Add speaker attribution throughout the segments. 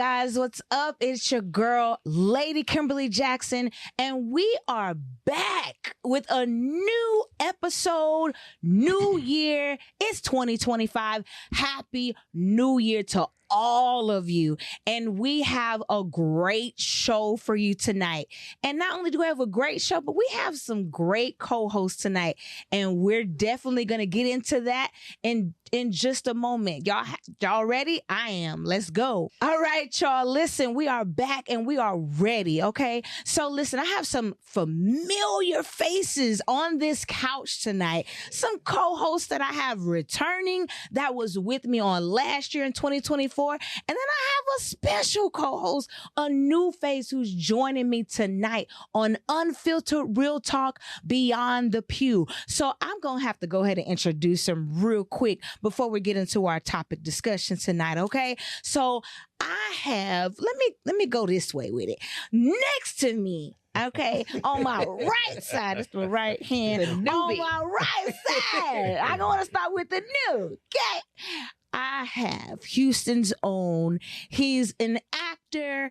Speaker 1: guys, what's up? It's your girl, Lady Kimberly Jackson, and we are back with a new episode, new year. It's 2025. Happy New Year to all of you. And we have a great show for you tonight. And not only do we have a great show, but we have some great co-hosts tonight. And we're definitely going to get into that in just a moment. Y'all ready? I am. Let's go. All right, y'all. Listen, we are back and we are ready. Okay. So listen, I have some familiar faces on this couch tonight. Some co-hosts that I have returning that was with me on last year in 2024. And then I have a special co-host, a new face who's joining me tonight on Unfiltered Real Talk Beyond the Pew. So I'm going to have to go ahead and introduce him real quick before we get into our topic discussion tonight, okay? So I have, let me go this way with it. Next to me, okay, on my right side, it's the right hand, on my right side, I'm going to start with the new, okay? I have Houston's own. He's an actor.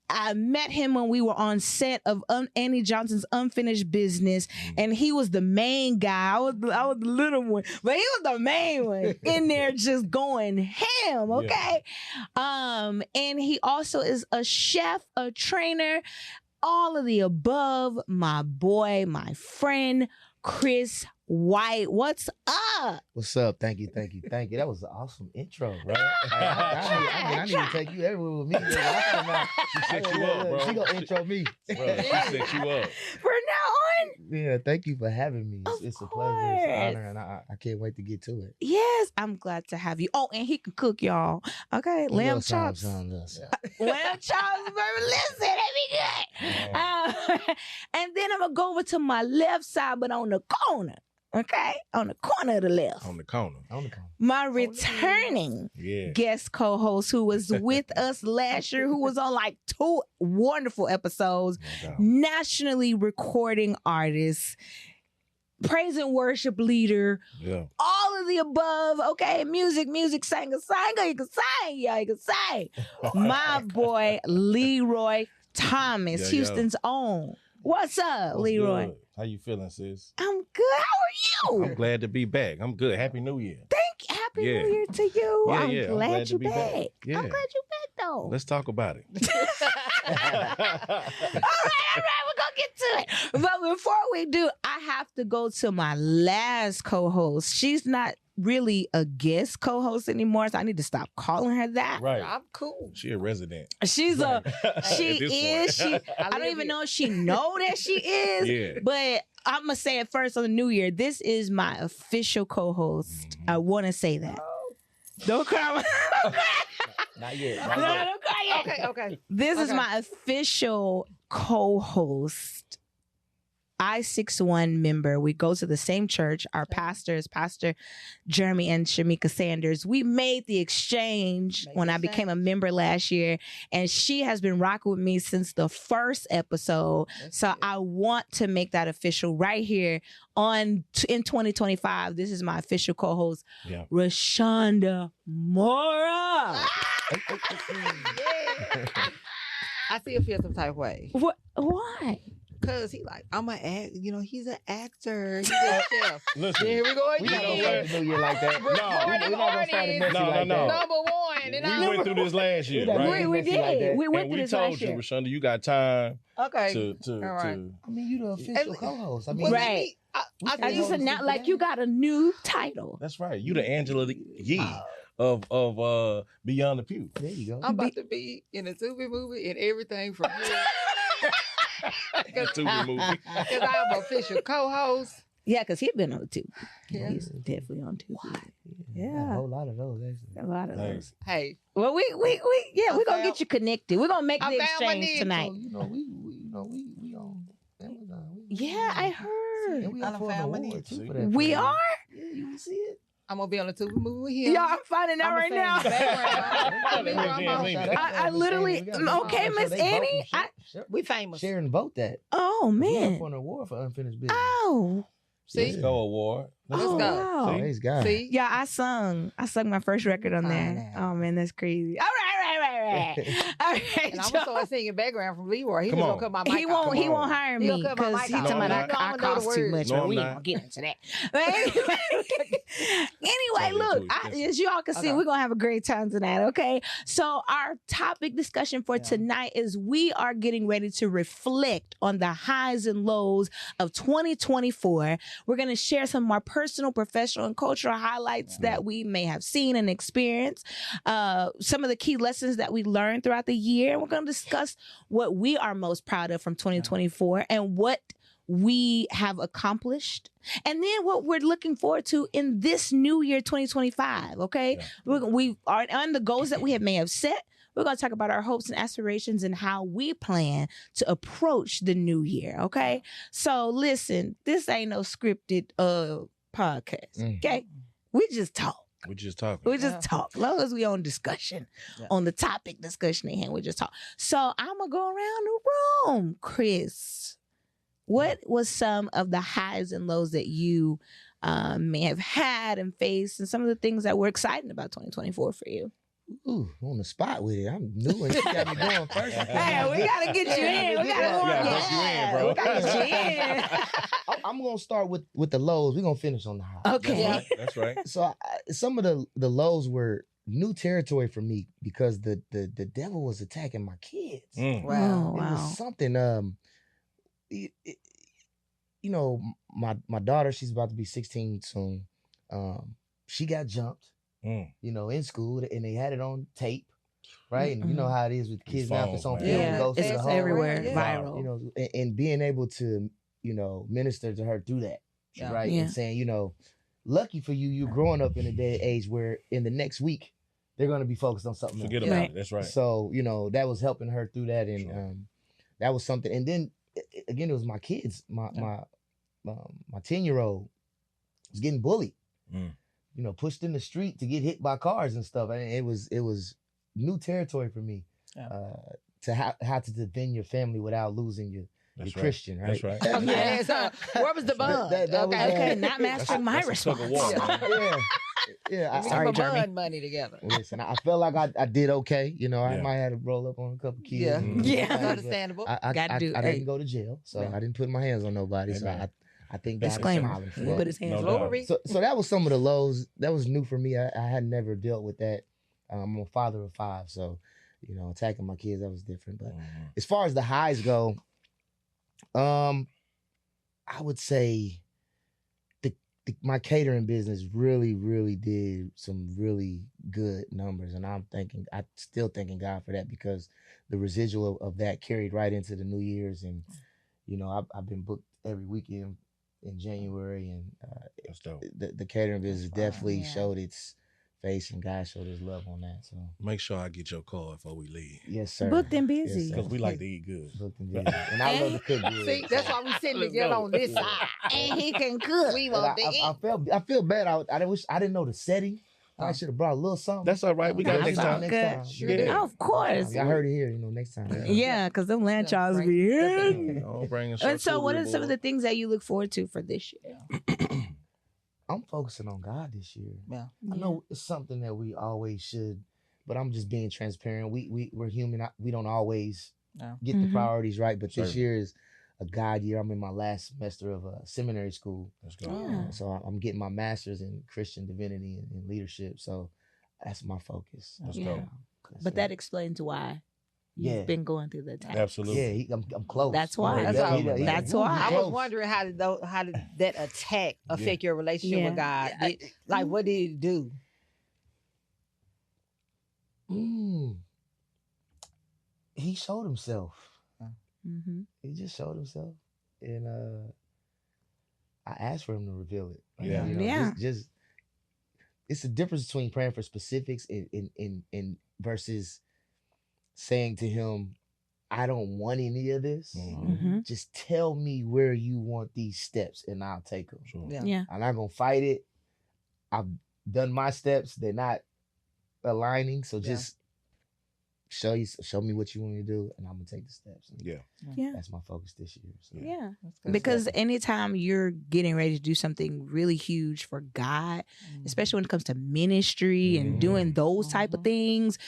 Speaker 1: I met him when we were on set of Annie Johnson's Unfinished Business, and he was the main guy. I was the little one, but he was the main one in there just going ham, okay? Yeah. And he also is a chef, a trainer, all of the above. My boy, my friend, Chris White. What's up?
Speaker 2: What's up? Thank you. That was an awesome intro, bro. I need to take you everywhere with me.
Speaker 3: She set you up, bro.
Speaker 2: She gonna intro me.
Speaker 3: Bro, she set you up.
Speaker 1: For now on?
Speaker 2: Yeah, thank you for having me. It's a pleasure. It's an honor, and I can't wait to get to it.
Speaker 1: Yes, I'm glad to have you. Oh, and he can cook, y'all. Okay, lamb chops. Lamb chops, baby. Listen, that be good. And then I'm going to go over to my left side, but on the corner. Okay, on the corner of the left.
Speaker 3: On the corner.
Speaker 1: My returning guest co-host who was with us last year, who was on like 2 wonderful episodes, nationally recording artist, praise and worship leader, all of the above. Okay, music, singer. You can sing, y'all. You can sing. My boy, Leroy Thomas, Houston's own. What's up, Leroy?
Speaker 3: Good. How you feeling, sis?
Speaker 1: I'm good. How are you?
Speaker 3: I'm glad to be back. I'm good. Happy New Year.
Speaker 1: Happy New Year to you.
Speaker 3: Yeah,
Speaker 1: I'm glad you're back.
Speaker 3: Yeah.
Speaker 1: I'm glad you're back, though.
Speaker 3: Let's talk about it.
Speaker 1: All right. We're going to get to it. But before we do, I have to go to my last co-host. She's not really a guest co-host anymore, so I need to stop calling her that.
Speaker 3: Right.
Speaker 4: I'm cool.
Speaker 3: She a resident.
Speaker 1: She's I don't even know if she know that she is, but I'm going to say it first on the new year. This is my official co-host. Mm-hmm. I want to say that. Oh. Don't cry.
Speaker 2: Not yet.
Speaker 1: Don't cry yet.
Speaker 4: Okay.
Speaker 1: This is my official co-host. I-61 member. We go to the same church. Our pastor is Pastor Jeremy and Shamika Sanders. We made the exchange when I became a member last year, and she has been rocking with me since the first episode. I want to make that official right here in 2025. This is my official co-host, Rashonda Mora.
Speaker 4: I still feel some type of way.
Speaker 1: What? Why?
Speaker 4: Because he's he's an actor. He's a chef.
Speaker 3: Listen,
Speaker 4: here we go again.
Speaker 2: We're not going to start the new year like that.
Speaker 4: We're not going to start it messy like that. Number one.
Speaker 3: We went through this last year, right?
Speaker 1: We did. We went through this last year.
Speaker 3: And we told you, Rashonda, you got time
Speaker 4: to
Speaker 2: I mean, you the official co-host. I mean,
Speaker 1: right. I just announced like you got a new title.
Speaker 3: That's right. You the Angela Yee of Beyond the Pew.
Speaker 2: There you go.
Speaker 4: I'm about to be in a Tubi movie and everything from here.
Speaker 3: Because I'm
Speaker 4: an official co-host.
Speaker 1: Yeah, because he's been on Tubi.
Speaker 4: Yeah.
Speaker 1: He's definitely on Tubi.
Speaker 2: Yeah. A whole lot of those, actually.
Speaker 1: A lot of those.
Speaker 4: Hey.
Speaker 1: Well, we're going to get you connected. We're going to make the exchange tonight.
Speaker 2: So, we on Amazon.
Speaker 1: Yeah, I heard.
Speaker 2: And we up for an award, too, for that.
Speaker 1: We are?
Speaker 2: Yeah, you can see it.
Speaker 4: I'm going to be on a Tubi movie with him.
Speaker 1: Y'all, I'm finding out right now. I literally, okay, Miss Annie.
Speaker 4: We famous.
Speaker 2: Sharon vote that.
Speaker 1: Oh, man.
Speaker 2: We up for an award for Unfinished Business.
Speaker 1: Oh.
Speaker 4: See?
Speaker 3: Let's go award.
Speaker 4: Let's go.
Speaker 1: Wow.
Speaker 2: Praise God.
Speaker 4: See?
Speaker 1: Yeah, I sung my first record on there. Oh, man, that's crazy. All right. All right,
Speaker 4: And I'm gonna start singing background from Leroy. He
Speaker 3: Come
Speaker 4: just
Speaker 3: on.
Speaker 4: gonna cut my mic
Speaker 1: he
Speaker 4: off.
Speaker 1: won't. He won't hire
Speaker 4: He'll
Speaker 1: me
Speaker 4: cut my
Speaker 1: because
Speaker 4: mic
Speaker 1: he
Speaker 4: off.
Speaker 1: told me
Speaker 3: No,
Speaker 1: I
Speaker 3: I'm
Speaker 4: not.
Speaker 1: cost too much.
Speaker 3: No,
Speaker 1: but
Speaker 3: I'm
Speaker 1: we ain't
Speaker 3: not.
Speaker 1: gonna get into that. But anyway,
Speaker 3: Totally
Speaker 1: look,
Speaker 3: too expensive.
Speaker 1: as y'all can see,
Speaker 4: Okay.
Speaker 1: we're gonna have a great time tonight. Okay, so our topic discussion for
Speaker 4: Yeah.
Speaker 1: tonight is we are getting ready to reflect on the highs and lows of 2024. We're gonna share some more personal, professional, and cultural highlights that we may have seen and experienced. Some of the key lessons that we learned throughout the year. We're gonna discuss what we are most proud of from 2024 and what we have accomplished, and then what we're looking forward to in this new year 2025. Okay,
Speaker 3: Yeah.
Speaker 1: we are on the goals that we may have set. We're going to talk about our hopes and aspirations and how we plan to approach the new year. Okay, so listen, this ain't no scripted podcast. Okay, we just talk.
Speaker 3: We're just talking.
Speaker 1: We just talk. As long as we on discussion, on the topic discussion at hand, we just talk. So I'm gonna go around the room. Chris, what was some of the highs and lows that you may have had and faced, and some of the things that were exciting about 2024 for you?
Speaker 2: Ooh, on the spot with it. I'm new and she got me going first.
Speaker 1: Hey, we gotta get you in. We gotta warm
Speaker 3: gotta bust you in, bro.
Speaker 1: We gotta get you in.
Speaker 2: I'm gonna start with the lows. We're gonna finish on the highs.
Speaker 1: Okay.
Speaker 3: That's right.
Speaker 2: So some of the lows were new territory for me because the devil was attacking my kids.
Speaker 3: Mm.
Speaker 4: Wow.
Speaker 1: Oh,
Speaker 2: It
Speaker 1: wow.
Speaker 2: was something. You know, my daughter, she's about to be 16 soon. She got jumped.
Speaker 3: Mm.
Speaker 2: You know, in school, and they had it on tape, right? And you know how it is with kids now. If it's on
Speaker 3: Phones,
Speaker 2: film,
Speaker 3: man.
Speaker 2: it goes to
Speaker 1: it's
Speaker 2: the whole.
Speaker 1: everywhere,
Speaker 4: Yeah.
Speaker 1: viral.
Speaker 2: You know, and being able to, you know, minister to her through that,
Speaker 4: Yeah.
Speaker 2: right?
Speaker 1: Yeah.
Speaker 2: And saying, you know, lucky for you, you're growing up in a day and age where in the next week they're going to be focused on something
Speaker 3: Forget
Speaker 2: else.
Speaker 3: about
Speaker 1: Right.
Speaker 3: it. That's right.
Speaker 2: So, you know, that was helping her through that, and
Speaker 3: Sure.
Speaker 2: that was something. And then again, it was my kids. My 10-year-old was getting bullied.
Speaker 3: Mm.
Speaker 2: You know, pushed in the street to get hit by cars and stuff. And it was new territory for me.
Speaker 4: Yeah.
Speaker 2: To how to defend your family without losing your
Speaker 3: That's right.
Speaker 2: Christian, right?
Speaker 3: That's right.
Speaker 4: Okay, so where was the bond?
Speaker 2: That was,
Speaker 1: Okay, not mastering my
Speaker 3: That's a tug
Speaker 1: response.
Speaker 3: of war, man.
Speaker 2: yeah.
Speaker 4: We
Speaker 1: Sorry,
Speaker 4: put
Speaker 1: Jeremy.
Speaker 4: bond money together.
Speaker 2: Listen, I felt like I did okay. You know, I
Speaker 3: Yeah.
Speaker 2: might have to roll up on a couple kids.
Speaker 4: Yeah.
Speaker 2: and
Speaker 1: Yeah.
Speaker 2: things, but
Speaker 4: Understandable.
Speaker 2: I
Speaker 1: Gotta do-
Speaker 2: I
Speaker 1: hey.
Speaker 2: didn't go to jail, so
Speaker 4: Yeah.
Speaker 2: I didn't put my hands on nobody. So
Speaker 3: Amen.
Speaker 2: I think God is
Speaker 1: Disclaimer.
Speaker 2: smiling for
Speaker 1: He
Speaker 2: that.
Speaker 1: put his hands
Speaker 3: No
Speaker 1: on
Speaker 3: doubt.
Speaker 4: Glory.
Speaker 2: So that was some of the lows. That was new for me. I had never dealt with that. I'm a father of 5, so you know, attacking my kids, that was different. But
Speaker 3: Mhm.
Speaker 2: as far as the highs go, I would say my catering business really did some really good numbers, and I'm still thanking God for that, because the residual of that carried right into the New Year's, and you know, I've been booked every weekend in January, and
Speaker 3: That's dope.
Speaker 2: the catering business
Speaker 4: That's fine,
Speaker 2: definitely
Speaker 4: yeah.
Speaker 2: showed its face, and God showed his love on that. So
Speaker 3: Make sure I get your card before we leave.
Speaker 2: yes, sir.
Speaker 1: Booked and
Speaker 2: Yes,
Speaker 1: busy.
Speaker 2: sir.
Speaker 3: Because we like to eat good.
Speaker 2: Booked and busy. And I love to cook good.
Speaker 4: See, that's why we sitting
Speaker 3: Let's
Speaker 4: together
Speaker 3: go.
Speaker 4: on this side.
Speaker 1: And he can cook.
Speaker 4: We
Speaker 2: But
Speaker 4: want to eat.
Speaker 2: I feel bad. I wish I didn't know the setting. I should have brought a little something.
Speaker 3: That's all right. We got it next time.
Speaker 1: Good.
Speaker 2: Next time.
Speaker 4: Sure
Speaker 3: Yeah.
Speaker 4: did.
Speaker 1: Of course.
Speaker 2: I heard it here. You know, next time.
Speaker 1: Yeah, because them land
Speaker 4: Yeah,
Speaker 1: chives
Speaker 4: right.
Speaker 1: be
Speaker 4: Definitely.
Speaker 1: in.
Speaker 3: Don't bring
Speaker 1: And so, what are some of the things that you look forward to for this year?
Speaker 2: I'm focusing on God this year.
Speaker 4: Yeah.
Speaker 2: I know it's something that we always should, but I'm just being transparent. We're human. We don't always
Speaker 4: No.
Speaker 2: get the
Speaker 1: Mhm.
Speaker 2: priorities right, but this
Speaker 3: Certainly.
Speaker 2: year is a God year. I'm in my last semester of seminary school.
Speaker 3: Let's go.
Speaker 1: Yeah.
Speaker 2: So I'm getting my master's in Christian divinity and leadership. So that's my focus.
Speaker 3: Let's
Speaker 1: Yeah.
Speaker 3: go.
Speaker 1: But that explains why you've
Speaker 2: Yeah.
Speaker 1: been going through the time.
Speaker 3: Absolutely.
Speaker 2: Yeah, I'm close.
Speaker 1: That's why.
Speaker 4: That's why.
Speaker 1: That's why.
Speaker 4: I
Speaker 2: close.
Speaker 4: was wondering how did that attack affect your relationship with God? Like, what did it do?
Speaker 2: He showed himself.
Speaker 1: Mm-hmm.
Speaker 2: He just showed himself, and I asked for him to reveal it.
Speaker 3: Yeah.
Speaker 2: You know,
Speaker 1: Yeah.
Speaker 2: Just it's the difference between praying for specifics in versus saying to him, "I don't want any of this.
Speaker 3: Mhm.
Speaker 1: Mm-hmm.
Speaker 2: Just tell me where you want these steps, and I'll take them.
Speaker 3: Sure.
Speaker 4: Yeah.
Speaker 1: Yeah.
Speaker 2: I'm not gonna fight it. I've done my steps. They're not aligning, so just show me what you want me to do, and I'm gonna take the steps. And
Speaker 3: Yeah.
Speaker 1: Yeah.
Speaker 2: that's my focus this year. So.
Speaker 1: Yeah.
Speaker 4: That's good
Speaker 1: Because
Speaker 4: stuff.
Speaker 1: anytime you're getting ready to do something really huge for God, especially when it comes to ministry and doing those type of
Speaker 4: Mhm.
Speaker 1: things,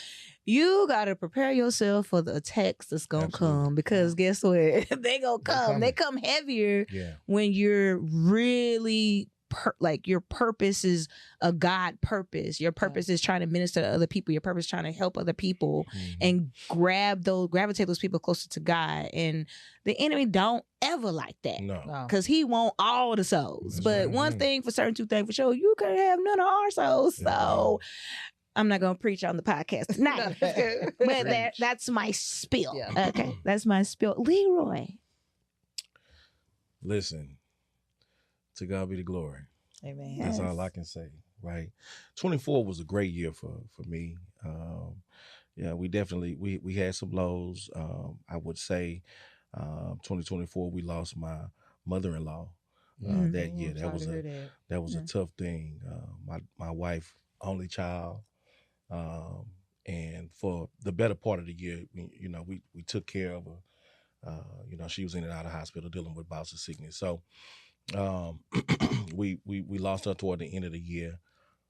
Speaker 1: you gotta prepare yourself for the attacks that's gonna
Speaker 3: Absolutely.
Speaker 1: come, because guess what? They gonna come. They come heavier
Speaker 3: Yeah.
Speaker 1: when you're really like your purpose is a God purpose. Your purpose is trying to minister to other people. Your purpose is trying to help other people and gravitate those people closer to God. And the enemy don't ever like that.
Speaker 3: No.
Speaker 1: Because he want all the souls.
Speaker 3: That's
Speaker 1: but
Speaker 3: right.
Speaker 1: one thing for certain, two things for sure, you can't have none of our souls. So I'm not gonna preach on the podcast tonight. But that's my spiel.
Speaker 4: Yeah.
Speaker 1: Okay. That's my spiel. Leroy.
Speaker 3: Listen, to God be the glory.
Speaker 4: Amen.
Speaker 3: That's all I can say, right? 24 was a great year for me. Yeah, we definitely, we had some lows. I would say 2024, we lost my mother-in-law that year. That was a tough thing. My wife, only child. And for the better part of the year, we took care of her. She was in and out of hospital dealing with bouts of sickness. So we lost her toward the end of the year.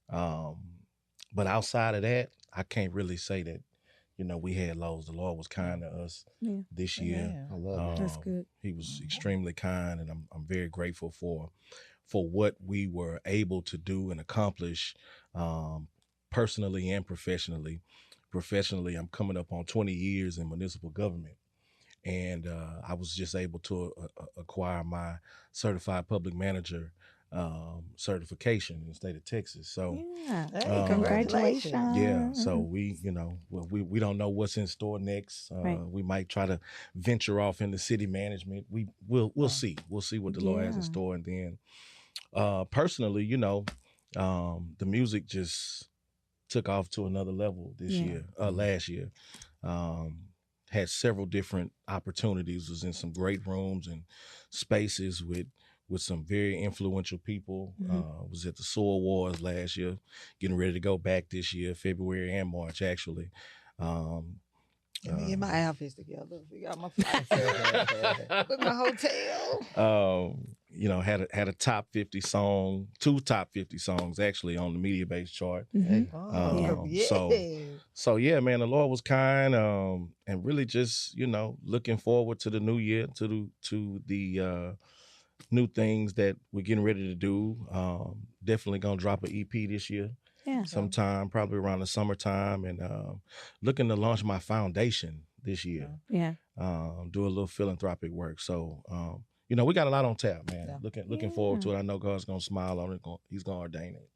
Speaker 3: But outside of that, I can't really say that, we had lows. The Lord was kind to us this year.
Speaker 2: I love that.
Speaker 1: That's good.
Speaker 3: He was extremely kind, and I'm very grateful for what we were able to do and accomplish personally and professionally. Professionally, I'm coming up on 20 years in municipal government. And I was just able to acquire my certified public manager certification in the state of Texas. So
Speaker 4: Hey, congratulations.
Speaker 3: yeah, so we don't know what's in store next. We might try to venture off into city management. We'll see. We'll see what the Lord has in store. And then personally, the music just took off to another level this year, last year. Had several different opportunities, was in some great rooms and spaces with some very influential people. Was at the Soul Awards last year, getting ready to go back this year, February and March, actually.
Speaker 4: Let me get my outfits together. Figure out my flights. Book my hotel.
Speaker 3: Had a top 50 song, 2 top 50 songs actually on the media based chart. So yeah, man, the Lord was kind, and really just looking forward to the new year, to the new things that we're getting ready to do. Definitely gonna drop an EP this year.
Speaker 1: Yeah.
Speaker 3: Sometime, probably around the summertime, and looking to launch my foundation this year.
Speaker 1: Yeah.
Speaker 3: Do a little philanthropic work. So, we got a lot on tap, man.
Speaker 4: Yeah.
Speaker 3: Looking forward to it. I know God's gonna smile on it. He's gonna ordain it.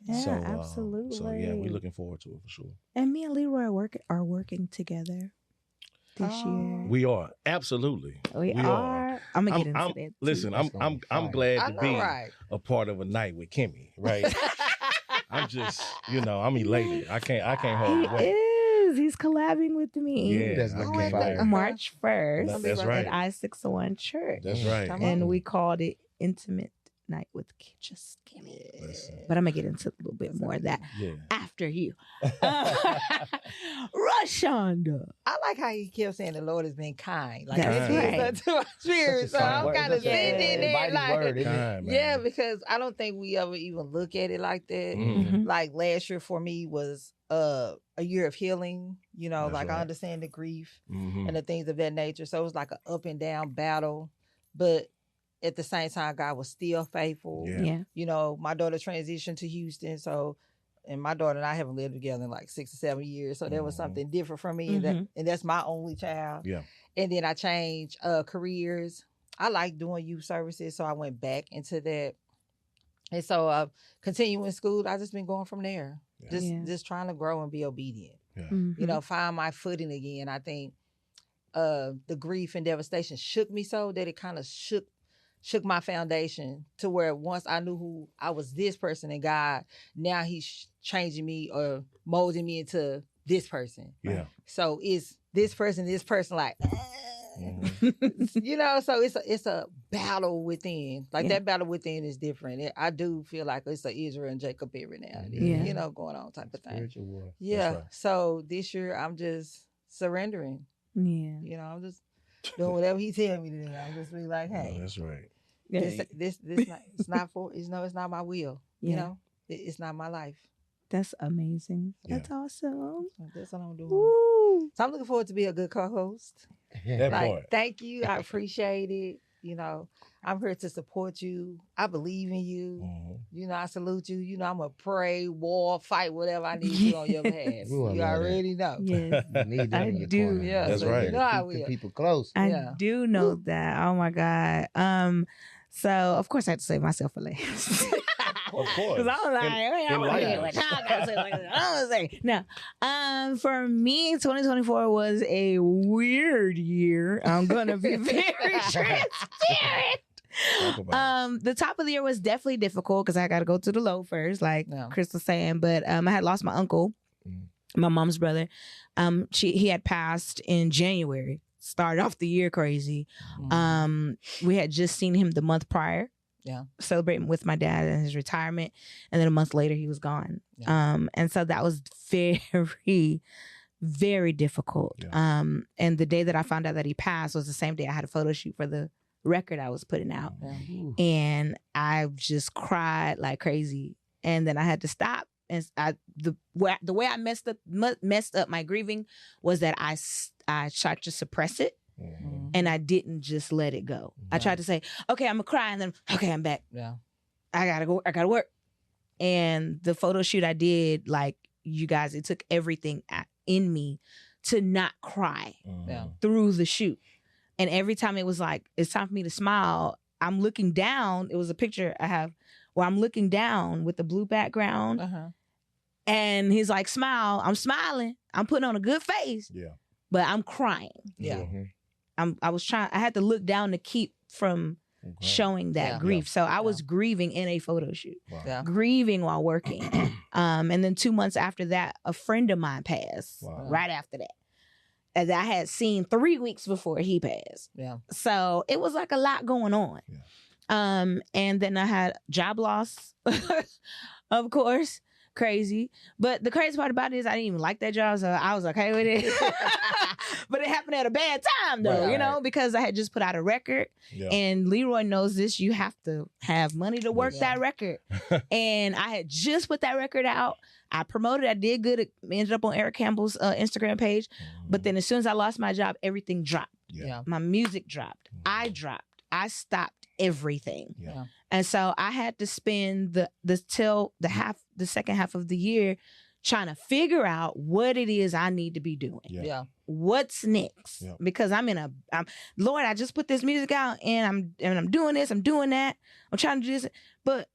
Speaker 1: Yeah, absolutely.
Speaker 3: So yeah, we're looking forward to it for sure.
Speaker 1: And me and Leroy are working together this year.
Speaker 3: We are absolutely.
Speaker 1: We are. I'm gonna get into that.
Speaker 3: Listen, I'm glad to be a part of a night with Kimmy, right? I'm just, I'm elated. I can't hold it.
Speaker 1: He is. He's collabing with me.
Speaker 3: Yeah,
Speaker 2: That's gonna be fire.
Speaker 1: March 1st.
Speaker 3: That's right.
Speaker 1: At I-601 Church.
Speaker 3: That's right.
Speaker 1: And we called it Intimate Night with just Kimmy. But I'm gonna get into a little bit more of that after you. Rashonda.
Speaker 4: I like how he kept saying the Lord has been kind. Like
Speaker 1: That's right.
Speaker 4: to my spirit. So I'm kind of sitting in there like,
Speaker 2: word, isn't it?
Speaker 4: yeah, because I don't think we ever even look at it like that.
Speaker 1: Mhm.
Speaker 4: Like last year for me was a year of healing.
Speaker 3: That's
Speaker 4: I
Speaker 3: right.
Speaker 4: understand the grief
Speaker 3: Mhm.
Speaker 4: and the things of that nature. So it was like an up and down battle, but at the same time, God was still faithful.
Speaker 3: Yeah.
Speaker 4: My daughter transitioned to Houston, and my daughter and I haven't lived together in like 6 or 7 years. So that was something different for me. And that's my only child.
Speaker 3: Yeah.
Speaker 4: And then I changed careers. I like doing youth services, so I went back into that. And so continuing school, I just been going from there. Just trying to grow and be obedient.
Speaker 3: Yeah.
Speaker 4: Find my footing again. I think the grief and devastation shook me so that it kind of shook my foundation to where once I knew who I was, this person in God, now he's changing me or molding me into this person.
Speaker 3: Yeah.
Speaker 4: So it's this person like, so it's a battle within. Like that battle within is different. I do feel like it's a Israel and Jacob every now and then, going on type of thing.
Speaker 2: Spiritual war.
Speaker 4: Yeah.
Speaker 3: Right.
Speaker 4: So this year I'm just surrendering.
Speaker 1: Yeah.
Speaker 4: I'm just doing whatever he tell me to do. I'm just be like, hey,
Speaker 3: That's right.
Speaker 4: this not, it's not my will. It's not my life.
Speaker 1: That's amazing.
Speaker 3: Yeah.
Speaker 1: That's awesome.
Speaker 4: That's what I'm doing.
Speaker 1: Woo.
Speaker 4: So I'm looking forward to be a good co-host.
Speaker 3: That
Speaker 4: Like,
Speaker 3: part.
Speaker 4: thank you. I appreciate it. You know, I'm here to support you. I believe in you.
Speaker 3: Mhm.
Speaker 4: You know, I salute you. You know, I'm going to pray, war, fight, whatever I need to on your behalf.
Speaker 2: Ooh, I
Speaker 4: You
Speaker 2: love
Speaker 4: already know.
Speaker 1: Yes,
Speaker 2: You need them
Speaker 1: I
Speaker 2: in your
Speaker 1: do.
Speaker 2: corner.
Speaker 4: Yeah,
Speaker 3: That's
Speaker 4: so
Speaker 3: right.
Speaker 4: You know I
Speaker 2: Keep the
Speaker 4: will.
Speaker 2: people close.
Speaker 1: I
Speaker 4: Yeah.
Speaker 1: do know
Speaker 4: Woo.
Speaker 1: that. Oh my God. So of course I had to save myself for last.
Speaker 3: Of course.
Speaker 1: Because I was like, I
Speaker 3: in
Speaker 1: don't
Speaker 3: life.
Speaker 1: know what I gotta say. Like, I don't say. No. For me, 2024 was a weird year. I'm gonna be very transparent.
Speaker 3: Talk about
Speaker 1: The top of the year was definitely difficult because I got to go to the low first, like
Speaker 4: Yeah.
Speaker 1: Chris was saying. But I had lost my uncle, my mom's brother. He had passed in January. Started off the year crazy. We had just seen him the month prior.
Speaker 4: Yeah.
Speaker 1: Celebrating with my dad and his retirement, and then a month later he was gone.
Speaker 4: Yeah.
Speaker 1: And so that was very, very difficult.
Speaker 3: Yeah.
Speaker 1: And the day that I found out that he passed was the same day I had a photo shoot for the record I was putting out.
Speaker 4: Yeah.
Speaker 1: And I just cried like crazy. And then I had to stop. And the way I messed up my grieving was that I tried to suppress it,
Speaker 3: Mhm.
Speaker 1: and I didn't just let it go. I tried to say, okay, I'm gonna cry, and then okay, I'm back.
Speaker 4: Yeah.
Speaker 1: I gotta work. And the photo shoot I did, like you guys, it took everything in me to not cry
Speaker 4: Yeah.
Speaker 1: through the shoot. And every time it was like, it's time for me to smile, I'm looking down. It was a picture I have where I'm looking down with the blue background.
Speaker 4: Uh-huh.
Speaker 1: And he's like, smile. I'm smiling. I'm putting on a good face,
Speaker 3: Yeah.
Speaker 1: but I'm crying.
Speaker 4: Yeah.
Speaker 2: Mhm.
Speaker 1: I had to look down to keep from
Speaker 3: Okay.
Speaker 1: showing that
Speaker 4: Yeah.
Speaker 1: grief. So I was
Speaker 4: Yeah.
Speaker 1: grieving in a photo shoot,
Speaker 3: Wow.
Speaker 4: Yeah.
Speaker 1: grieving while working. And then 2 months after that, a friend of mine passed
Speaker 3: Wow.
Speaker 1: right after that. As I had seen 3 weeks before he passed.
Speaker 4: Yeah.
Speaker 1: So it was like a lot going on.
Speaker 3: Yeah.
Speaker 1: And then I had job loss, of course, crazy. But the crazy part about it is I didn't even like that job, so I was okay with it. But it happened at a bad time, though,
Speaker 3: Right.
Speaker 1: because I had just put out a record.
Speaker 3: Yeah.
Speaker 1: And Leroy knows this. You have to have money to work
Speaker 4: Yeah.
Speaker 1: that record. And I had just put that record out. I promoted. I did good. It ended up on Eric Campbell's Instagram page. But then as soon as I lost my job, everything dropped.
Speaker 3: Yeah.
Speaker 4: Yeah.
Speaker 1: My music dropped. I dropped. I stopped everything.
Speaker 3: Yeah.
Speaker 1: And so I had to spend the second half of the year trying to figure out what it is I need to be doing.
Speaker 3: Yeah.
Speaker 4: Yeah.
Speaker 1: What's next?
Speaker 3: Yeah.
Speaker 1: Because I'm Lord, I just put this music out and I'm doing this, I'm doing that. I'm trying to do this, but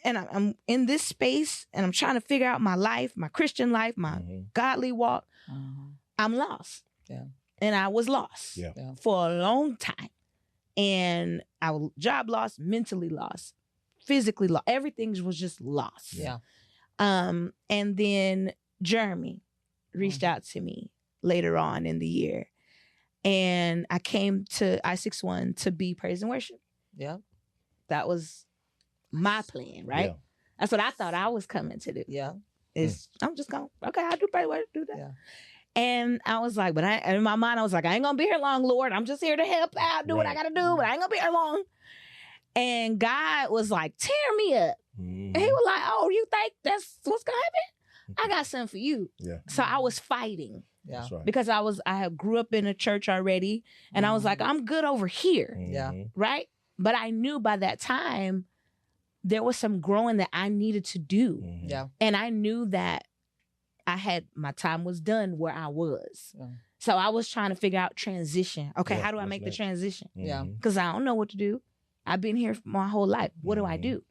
Speaker 1: I'm in this space and I'm trying to figure out my life, my Christian life, my
Speaker 3: Mhm.
Speaker 1: godly walk.
Speaker 4: Mhm.
Speaker 1: I'm lost.
Speaker 4: Yeah.
Speaker 1: And I was lost
Speaker 3: Yeah.
Speaker 4: Yeah.
Speaker 1: for a long time. And I was job lost, mentally lost, physically lost. Everything was just lost.
Speaker 4: Yeah.
Speaker 1: And then Jeremy reached out to me later on in the year. And I came to I61 to be praise and worship.
Speaker 4: Yeah.
Speaker 1: That was my plan, right?
Speaker 3: Yeah.
Speaker 1: That's what I thought I was coming to do.
Speaker 4: Yeah.
Speaker 1: I'm just going, okay, I'll do praise and worship, do that.
Speaker 4: Yeah.
Speaker 1: And I was like, in my mind, I was like, I ain't gonna be here long, Lord. I'm just here to help out, do what I
Speaker 3: Right.
Speaker 1: gotta do, but I ain't gonna be here long. And God was like, tear me up.
Speaker 3: Mhm.
Speaker 1: And he was like, oh, you think that's what's gonna happen? I got something for you.
Speaker 3: Yeah.
Speaker 1: So I was fighting
Speaker 4: Yeah.
Speaker 3: That's right.
Speaker 1: because I had grew up in a church already, and I was like, I'm good over here,
Speaker 4: Yeah.
Speaker 3: Mhm.
Speaker 1: right? But I knew by that time there was some growing that I needed to do.
Speaker 3: Mhm.
Speaker 4: Yeah.
Speaker 1: And I knew that my time was done where I was.
Speaker 4: Yeah.
Speaker 1: So I was trying to figure out transition. Okay,
Speaker 3: Yeah,
Speaker 1: how do I
Speaker 3: what's
Speaker 1: make
Speaker 3: next?
Speaker 1: the transition?
Speaker 4: Yeah.
Speaker 3: Mhm.
Speaker 1: Because I don't know what to do. I've been here my whole life. What do I
Speaker 3: Mhm.
Speaker 1: do?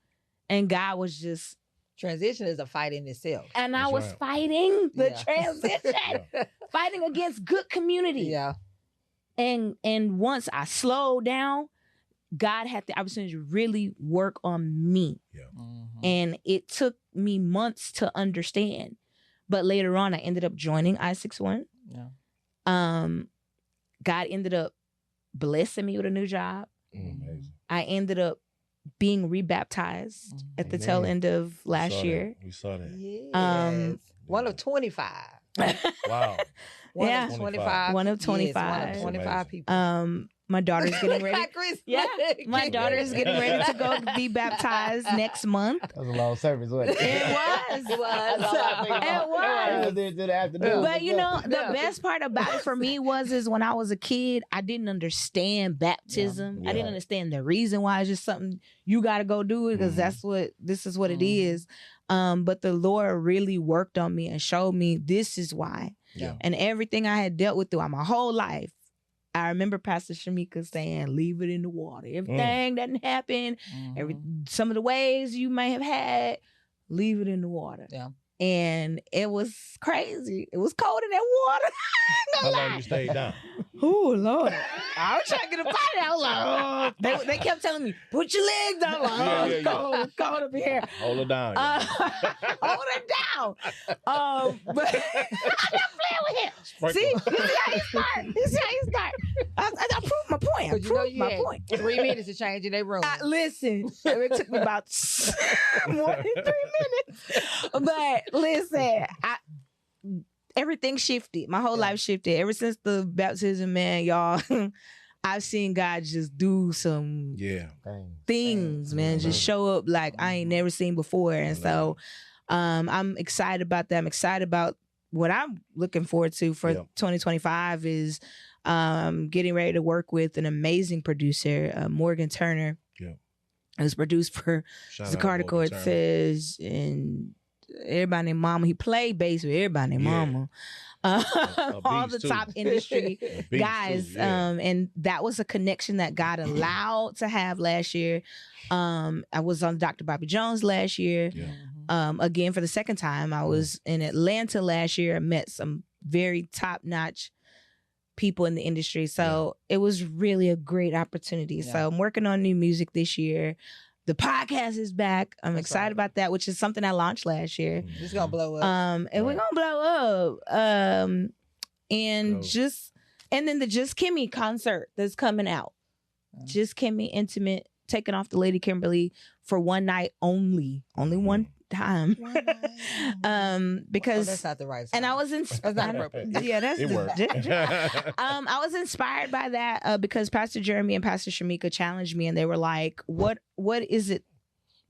Speaker 1: And God was just,
Speaker 4: Transition is a fight in itself.
Speaker 1: and I
Speaker 3: That's
Speaker 1: was
Speaker 3: right.
Speaker 1: fighting the
Speaker 4: Yeah.
Speaker 1: transition, fighting against good community.
Speaker 4: Yeah.
Speaker 1: And once I slowed down, God had the opportunity to really work on me.
Speaker 4: Mhm.
Speaker 1: And it took me months to understand. But later on, I ended up joining I61.
Speaker 4: Yeah.
Speaker 1: God ended up blessing me with a new job.
Speaker 3: Amazing.
Speaker 1: I ended up being rebaptized at the tail
Speaker 2: Amen.
Speaker 1: end of
Speaker 3: We
Speaker 1: last
Speaker 3: saw
Speaker 1: year.
Speaker 3: that. We saw that.
Speaker 4: Yes. One of 25.
Speaker 3: Wow.
Speaker 4: One
Speaker 1: Yeah.
Speaker 4: of 25.
Speaker 1: One of
Speaker 4: Yes,
Speaker 1: 25.
Speaker 4: one of 25
Speaker 3: Amazing.
Speaker 4: people.
Speaker 1: My daughter's getting ready.
Speaker 4: Like Chris.
Speaker 1: Yeah, my daughter is getting ready to go be baptized next month.
Speaker 2: That was a long service, wasn't it?
Speaker 1: It was.
Speaker 4: It was.
Speaker 1: It was. But you know, the best part about it for me is when I was a kid, I didn't understand baptism.
Speaker 3: Yeah.
Speaker 1: I didn't understand the reason why. It's just something you got to go do it because this is what it is. But the Lord really worked on me and showed me this is why.
Speaker 3: Yeah.
Speaker 1: And everything I had dealt with throughout my whole life. I remember Pastor Shamika saying, leave it in the water. Everything doesn't happen. Some of the ways you may have had, leave it in the water.
Speaker 4: Yeah.
Speaker 1: And it was crazy. It was cold in that water.
Speaker 3: How long you stayed down?
Speaker 1: Oh, Lord. I was trying to get a body. I was like, oh. They kept telling me, put your legs down. Like, oh, it's cold up in here.
Speaker 3: Hold it down.
Speaker 1: Hold it down. But I'm not playing with him.
Speaker 3: Sprinkle.
Speaker 1: See? You see how he start? I proved my point.
Speaker 4: But you know you had
Speaker 1: point.
Speaker 4: 3 minutes to change in their room.
Speaker 1: Listen, it took me about more than 3 minutes. But listen, everything shifted. My whole life shifted. Ever since the baptism, man, y'all, I've seen God just do some things, man. Just show up like I ain't never seen before. And so I'm excited about that. I'm excited about what I'm looking forward to for 2025 is getting ready to work with an amazing producer, Morgan Turner. Yeah. It was produced for Zacardi Cortez and everybody named Mama. He played bass with everybody named Mama. All the top industry guys. And that was a connection that God allowed to have last year. I was on Dr. Bobby Jones last year. Yeah. Again, for the second time. I was in Atlanta last year. I met some very top-notch people in the industry. So it was really a great opportunity. Yeah. So I'm working on new music this year. The podcast is back. I'm excited about that, which is something I launched last year.
Speaker 4: It's gonna blow up.
Speaker 1: And we're gonna blow up. And then the Just Kimmy concert that's coming out. Just Kimmy Intimate, taking off the Lady Kimberly for one night only. Only one time. Because
Speaker 4: that's not the right song.
Speaker 1: And I was
Speaker 4: That's not appropriate.
Speaker 1: Yeah, that's
Speaker 3: it worked.
Speaker 1: I was inspired by that because Pastor Jeremy and Pastor Shamika challenged me and they were like, what is it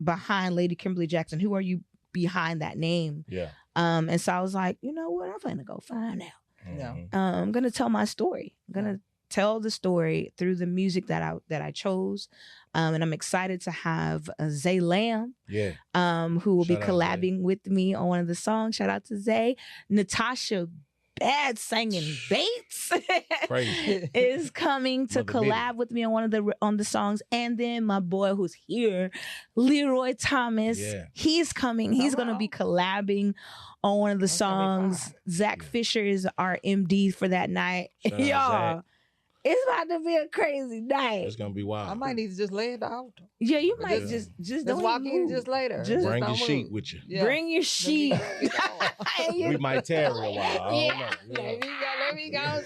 Speaker 1: behind Lady Kimberly Jackson? Who are you behind that name? Yeah. And so I was like, you know what? I'm gonna go find out. Yeah. I'm gonna tell my story. I'm gonna tell the story through the music that I chose. And I'm excited to have Zay Lamb, who will be collabing with me on one of the songs. Shout out to Zay. Natasha Bad Singing Bates is coming to collab with me on the songs. And then my boy who's here, Leroy Thomas, he's coming. He's going to be collabing on one of the songs. Zach Fisher is our MD for that night. Y'all. It's about to be a crazy night.
Speaker 3: It's gonna be wild.
Speaker 4: I might need to just lay at the altar.
Speaker 1: Yeah, you might just don't
Speaker 4: walk
Speaker 1: move.
Speaker 4: in just later.
Speaker 1: Just
Speaker 3: bring your sheet with you.
Speaker 1: Yeah. Bring your sheet.
Speaker 3: We might tarry a while. I don't know.
Speaker 4: Let me go.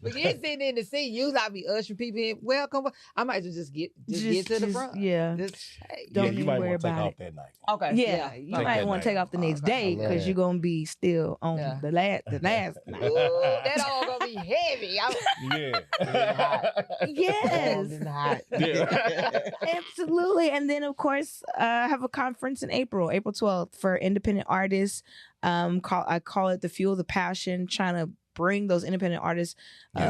Speaker 4: But you're sitting in the seat. Usually I'll be ushering people in. Welcome. I might just get to the front.
Speaker 1: Yeah.
Speaker 3: Don't you might want to take off that night.
Speaker 1: Okay. Yeah. You might want to take off the next day because you're gonna be still on the last night.
Speaker 4: Ooh, that all gonna be heavy.
Speaker 1: Yes. Absolutely. And then of course I have a conference in April 12th for independent artists. I call it the Fuel the Passion, trying to bring those independent artists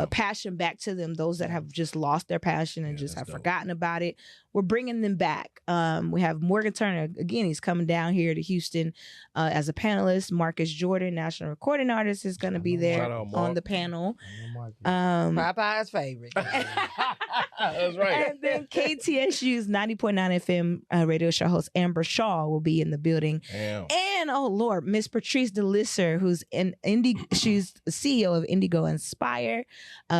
Speaker 1: passion back to them, those that have just lost their passion and just have forgotten about it. We're bringing them back. We have Morgan Turner, again, he's coming down here to Houston as a panelist. Marcus Jordan, national recording artist, is going to be there on the panel.
Speaker 4: Popeye's favorite.
Speaker 3: That's right.
Speaker 1: And then KTSU's 90.9 FM radio show host Amber Shaw will be in the building. Damn. And oh Lord, Miss Patrice DeLisser, who's she's the CEO of Indigo Inspire.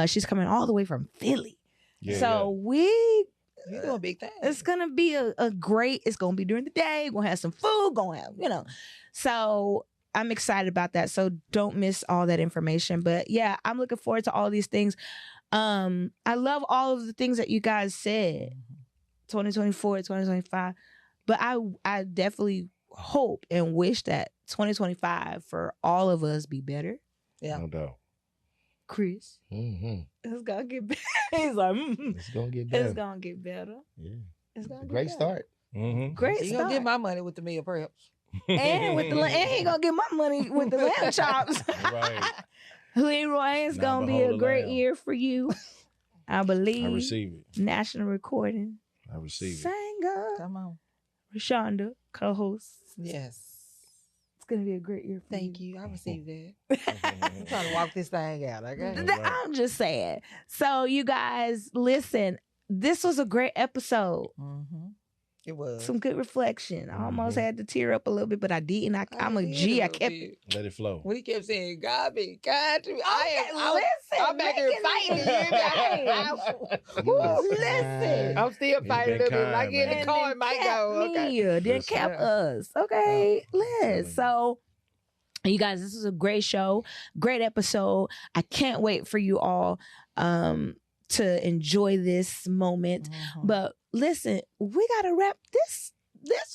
Speaker 1: She's coming all the way from Philly. You're
Speaker 4: doing big things.
Speaker 1: It's gonna be a great. It's gonna be during the day. We're gonna have some food. Gonna have So I'm excited about that. So don't miss all that information. But yeah, I'm looking forward to all these things. I love all of the things that you guys said. 2024, 2025. But I definitely hope and wish that 2025 for all of us be better.
Speaker 3: Yeah, no doubt.
Speaker 1: Chris,
Speaker 2: Mm-hmm.
Speaker 1: it's gonna get better. He's like,
Speaker 2: It's gonna get better.
Speaker 1: it's gonna get better.
Speaker 2: Yeah.
Speaker 1: It's gonna
Speaker 2: A
Speaker 1: get
Speaker 2: great
Speaker 1: better.
Speaker 2: start.
Speaker 3: Mm-hmm.
Speaker 1: Great
Speaker 4: You
Speaker 1: start.
Speaker 4: gonna get my money with the meal preps.
Speaker 1: And with the and he ain't gonna get my money with the lamb chops.
Speaker 3: Right.
Speaker 1: Leroy, it's
Speaker 3: Now
Speaker 1: gonna be
Speaker 3: behold
Speaker 1: a
Speaker 3: the
Speaker 1: great
Speaker 3: lamb.
Speaker 1: year for you. I believe.
Speaker 3: I receive it.
Speaker 1: National recording.
Speaker 3: I receive it.
Speaker 1: Singer.
Speaker 4: Come on.
Speaker 1: Rashonda, co-host.
Speaker 4: Yes.
Speaker 1: It's gonna be a great year for
Speaker 4: Thank
Speaker 1: you.
Speaker 4: you. I received that. I'm trying to walk this thing out. Okay.
Speaker 3: Right.
Speaker 1: I'm just saying. So you guys, listen. This was a great episode.
Speaker 4: Mm-hmm. It was.
Speaker 1: Some good reflection. I almost
Speaker 3: Mhm.
Speaker 1: had to tear up a little bit, but I didn't. I'm a
Speaker 4: did
Speaker 1: G. I
Speaker 4: little
Speaker 1: kept
Speaker 4: bit.
Speaker 3: Let it flow.
Speaker 4: When he kept saying, God be kind to me.
Speaker 1: listen.
Speaker 4: I'm back here fighting.
Speaker 1: Woo, listen.
Speaker 4: I'm still
Speaker 3: He
Speaker 4: fighting a
Speaker 3: been
Speaker 4: little bit.
Speaker 3: kind,
Speaker 4: Like in the
Speaker 3: man.
Speaker 4: car, it might go. Okay.
Speaker 1: Then
Speaker 3: Listen.
Speaker 1: kept
Speaker 4: Yeah.
Speaker 1: us. Okay,
Speaker 3: telling
Speaker 1: Liz.
Speaker 3: you.
Speaker 1: So, you guys, this was a great show, great episode. I can't wait for you all to enjoy this moment.
Speaker 4: Mhm.
Speaker 1: But listen, we gotta wrap this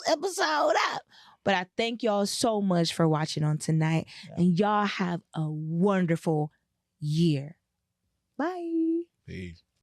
Speaker 1: episode up. But I thank y'all so much for watching on tonight, and y'all have a wonderful year. Bye.
Speaker 3: Peace.